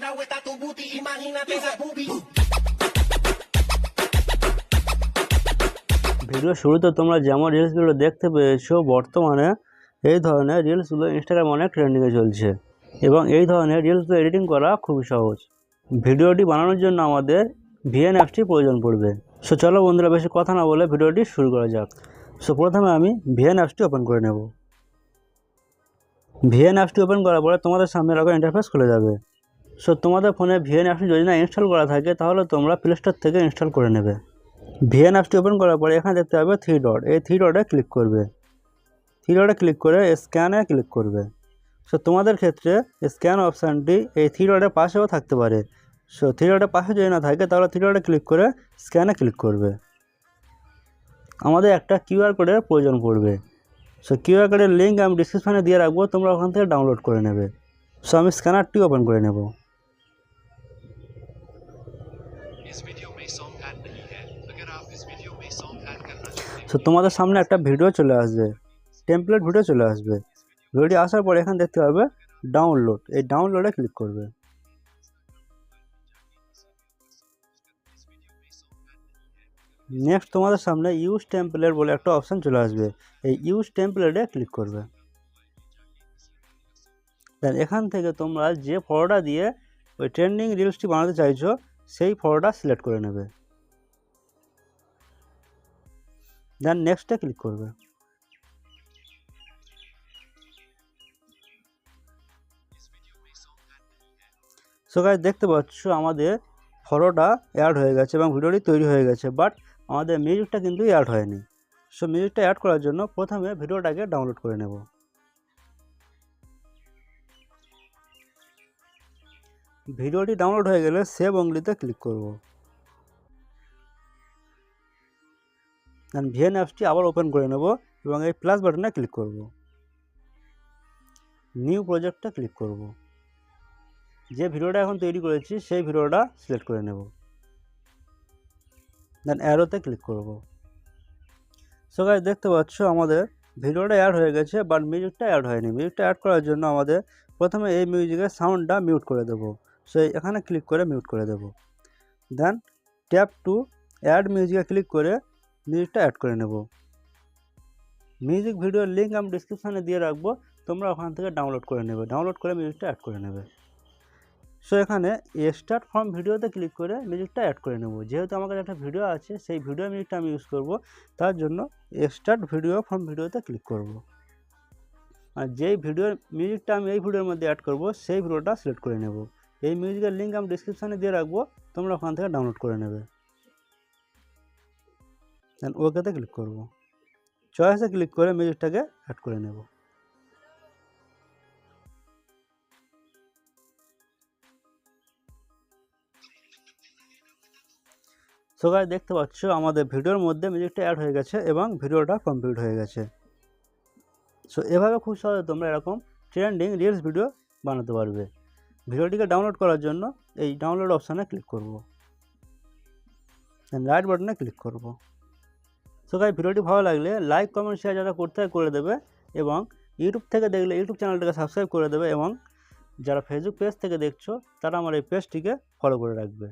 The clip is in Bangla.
la vuelta a tu booty, imagínate esa boobie. Video শুরুতে তোমরা যেমন রিলসগুলো দেখতে পেয়েছো, বর্তমানে এই ধরনের রিলসগুলো ইনস্টাগ্রামে অনেক ট্রেন্ডিংয়ে চলছে এবং এই ধরনের রিলসগুলো এডিটিং করা খুবই সহজ। ভিডিওটি বানানোর জন্য আমাদের ভিএন অ্যাপসটি প্রয়োজন পড়বে। সো চলো বন্ধুরা, বেশি কথা না বলে ভিডিওটি শুরু করা যাক। সো প্রথমে আমি ভিএন অ্যাপসটি ওপেন করে নেব। ভিএন অ্যাপসটি ওপেন করার পরে তোমাদের সামনে এরকম ইন্টারফেস খুলে যাবে। সো তোমাদের ফোনে ভিএন অ্যাপসটি যদি না ইনস্টল করা থাকে তাহলে তোমরা প্লে স্টোর থেকে ইনস্টল করে নেবে। ভিএন অ্যাপসটি ওপেন করার পরে এখানে দেখতে পাবে থ্রি ডট, এই থ্রি ডটে ক্লিক করবে। থ্রি ডটে ক্লিক করে স্ক্যানে ক্লিক করবে। সো তোমাদের ক্ষেত্রে স্ক্যান অপশানটি এই থ্রি ডটের পাশেও থাকতে পারে। সো থ্রি ডটের পাশে যদি না থাকে তাহলে থ্রি ডটে ক্লিক করে স্ক্যানে ক্লিক করবে। আমাদের একটা কিউআর কোডের প্রয়োজন পড়বে। সো কিউআর কোডের লিঙ্ক আমি ডিসক্রিপশানে দিয়ে রাখবো, তোমরা ওখান থেকে ডাউনলোড করে নেবে। সো আমি স্ক্যানারটি ওপেন করে নেব। সো তোমাদের সামনে একটা ভিডিও চলে আসবে, টেমপ্লেট ভিডিও চলে আসবে। ভিডিওটি আসার পরে এখানে দেখতে পাবে ডাউনলোড, এই ডাউনলোডে ক্লিক করবে। নেক্সট তোমাদের সামনে ইউজ টেমপ্লেট বলে একটা অপশান চলে আসবে, এই ইউজ টেমপ্লেটে ক্লিক করবে। দেন এখান থেকে তোমরা যে ফটোটা দিয়ে ওই ট্রেন্ডিং রিলসটি বানাতে চাইছো সেই ফটোটা সিলেক্ট করে নেবে। দেন নেক্সটে ক্লিক করবে। সো গাইস দেখতে পাচ্ছ আমাদের ফটোটা অ্যাড হয়ে গেছে এবং ভিডিওটি তৈরি হয়ে গেছে, বাট আমাদের মিউজিকটা কিন্তু অ্যাড হয়নি। সো মিউজিকটা অ্যাড করার জন্য প্রথমে ভিডিওটাকে ডাউনলোড করে নেব। ভিডিওটি ডাউনলোড হয়ে গেলে সেভ অনলিতে ক্লিক করব। দেন ভিএন অ্যাপসটি আবার ওপেন করে নেব এবং এই প্লাস বাটনে ক্লিক করব। নিউ প্রজেক্টে ক্লিক করব। যে ভিডিওটা এখন তৈরি করেছি সেই ভিডিওটা সিলেক্ট করে নেব। দেন অ্যারোতে ক্লিক করব। সো গাইস দেখতে পাচ্ছ আমাদের ভিডিওটা অ্যাড হয়ে গেছে, বাট মিউজিকটা অ্যাড হয়নি। মিউজিকটা অ্যাড করার জন্য আমাদের প্রথমে এই মিউজিকের সাউন্ডটা মিউট করে দেব। সো এখানে ক্লিক করে মিউট করে দেব। দেন ট্যাপ টু অ্যাড মিউজিকে ক্লিক করে মিউজিকটা অ্যাড করে নেব। মিউজিক ভিডিওর লিঙ্ক আমি ডিসক্রিপশানে দিয়ে রাখবো, তোমরা ওখান থেকে ডাউনলোড করে নেবে। ডাউনলোড করে মিউজিকটা অ্যাড করে নেবে। সো এখানে স্টার্ট ফ্রম ভিডিওতে ক্লিক করে মিউজিকটা অ্যাড করে নেব। যেহেতু আমার কাছে একটা ভিডিও আছে, সেই ভিডিও মিউজিকটা আমি ইউজ করব, তার জন্য স্টার্ট ভিডিও ফ্রম ভিডিওতে ক্লিক করব। আর যেই ভিডিওর মিউজিকটা আমি এই ভিডিওর মধ্যে অ্যাড করব সেই ভিডিওটা সিলেক্ট করে নেব। এই মিউজিকের লিঙ্ক আমি ডিসক্রিপশানে দিয়ে রাখবো, তোমরা ওখান থেকে ডাউনলোড করে নেবে। দেন ওকেতে ক্লিক করব। চয়েসে ক্লিক করে মিউজিকটাকে অ্যাড করে নেব। সো গাইস দেখতে পাচ্ছ আমাদের ভিডিওর মধ্যে মিউজিকটা অ্যাড হয়ে গেছে এবং ভিডিওটা কমপ্লিট হয়ে গেছে। সো এভাবে খুব সহজে তোমরা এরকম ট্রেন্ডিং রিলস ভিডিও বানাতে পারবে। ভিডিওটিকে ডাউনলোড করার জন্য এই ডাউনলোড অপশানে ক্লিক করব। দেন রাইট বাটনে ক্লিক করব। সো গাইস ভিডিওটি ভালো লাগলে লাইক কমেন্ট শেয়ার যারা করতে হয় করে দেবে এবং ইউটিউব থেকে দেখলে ইউটিউব চ্যানেলটাকে সাবস্ক্রাইব করে দেবে এবং যারা ফেসবুক পেজ থেকে দেখছো তারা আমার এই পেজটিকে ফলো করে রাখবে।